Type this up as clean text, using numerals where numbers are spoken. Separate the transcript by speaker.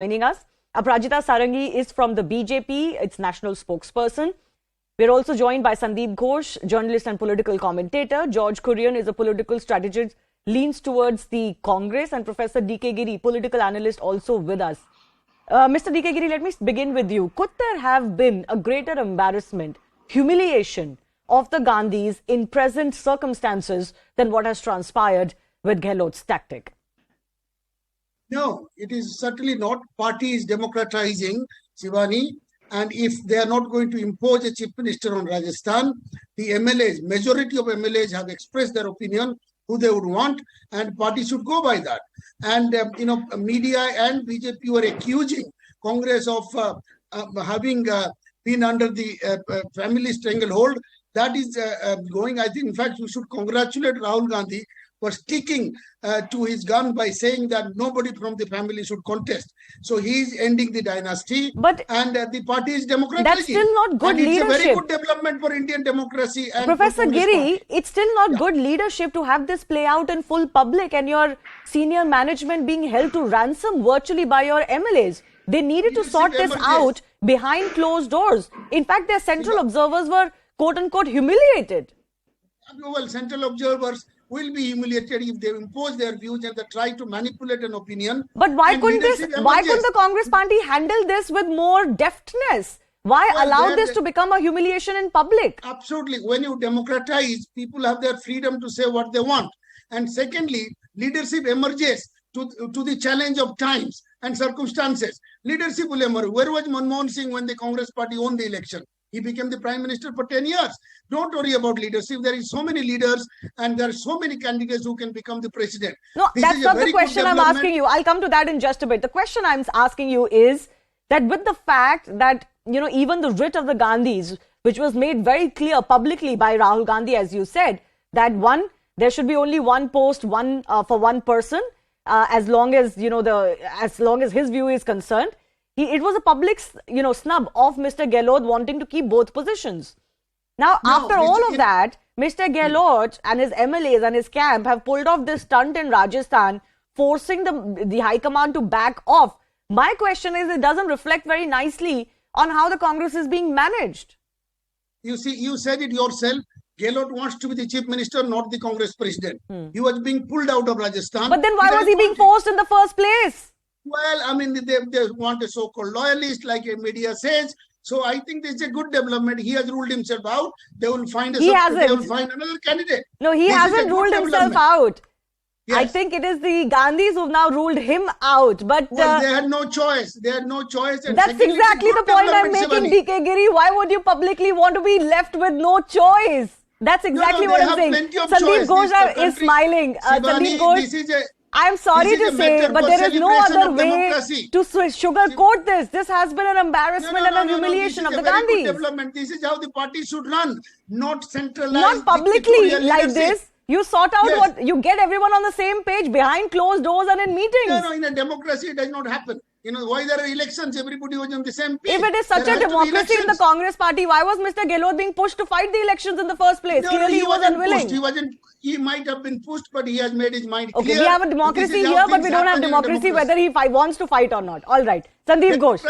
Speaker 1: Joining us, Aparajita Sarangi is from the BJP, its national spokesperson. We're also joined by Sandeep Ghosh, journalist and political commentator. George Kurian is a political strategist, leans towards the Congress, and Professor DK Giri, political analyst, also with us. Mr. DK Giri, let me begin with you. Could there have been a greater embarrassment, humiliation of the Gandhis in present circumstances than what has transpired with Gehlot's tactic?
Speaker 2: No, it is certainly not. Party is democratizing, Shivani, and if they are not going to impose a chief minister on Rajasthan, the MLAs, majority of MLAs have expressed their opinion, who they would want, and party should go by that. And, media and BJP were accusing Congress of having been under the family stranglehold. That is going, I think, in fact, we should congratulate Rahul Gandhi for sticking to his gun by saying that nobody from the family should contest. So he is ending the dynasty, and the party is democratizing.
Speaker 1: That's still not good leadership.
Speaker 2: It's a very good development for Indian democracy. And
Speaker 1: Professor Giri, it's still not good leadership to have this play out in full public and your senior management being held to ransom virtually by your MLAs. They needed to sort this out behind closed doors. In fact, their central observers were quote-unquote humiliated.
Speaker 2: Well, central observers will be humiliated if they impose their views and they try to manipulate an opinion.
Speaker 1: But why couldn't the Congress party handle this with more deftness? Why allow this to become a humiliation in public?
Speaker 2: Absolutely. When you democratize, people have their freedom to say what they want. And secondly, leadership emerges to the challenge of times and circumstances. Leadership will emerge. Where was Manmohan Singh when the Congress party won the election? He became the prime minister for 10 years. Don't worry about leadership. There is so many leaders and there are so many candidates who can become the president.
Speaker 1: No, that's not the question I'm asking you. I'll come to that in just a bit. The question I'm asking you is that with the fact that, even the writ of the Gandhis, which was made very clear publicly by Rahul Gandhi, as you said, that there should be only one post, for one person, as long as, as long as his view is concerned. It was a public, snub of Mr. Gehlot wanting to keep both positions. Now, after all of that, Mr. Gehlot and his MLAs and his camp have pulled off this stunt in Rajasthan, forcing the High Command to back off. My question is, it doesn't reflect very nicely on how the Congress is being managed.
Speaker 2: You see, you said it yourself. Gehlot wants to be the chief minister, not the Congress president. He was being pulled out of Rajasthan.
Speaker 1: But then why was he being forced in the first place?
Speaker 2: Well, I mean, they want a so-called loyalist, like a media says. So I think this is a good development. He has ruled himself out. They will find they will find another candidate.
Speaker 1: No, he hasn't ruled himself out. Yes. I think it is the Gandhis who've now ruled him out. But
Speaker 2: they had no choice. They had no choice. And
Speaker 1: that's exactly the point I'm making, DK Giri. Why would you publicly want to be left with no choice? That's exactly what I'm saying. Sandeep Ghosh is smiling. Sandeep Ghosh, I'm sorry to say, but there is no other way to sugarcoat this. This has been an embarrassment and a humiliation of the Gandhis.
Speaker 2: Development. This is how the party should run, not centralized.
Speaker 1: Not publicly like this. You sort out you get everyone on the same page behind closed doors and in meetings.
Speaker 2: No, in a democracy it does not happen. Why there are elections? Everybody was on the same page.
Speaker 1: If it is such a democracy in the Congress party, why was Mr. Gehlot being pushed to fight the elections in the first place? Clearly he was unwilling.
Speaker 2: He might have been pushed, but he has made his mind clear.
Speaker 1: Okay, we have a democracy here, but we don't have democracy whether he wants to fight or not. All right. Sandeep Ghosh.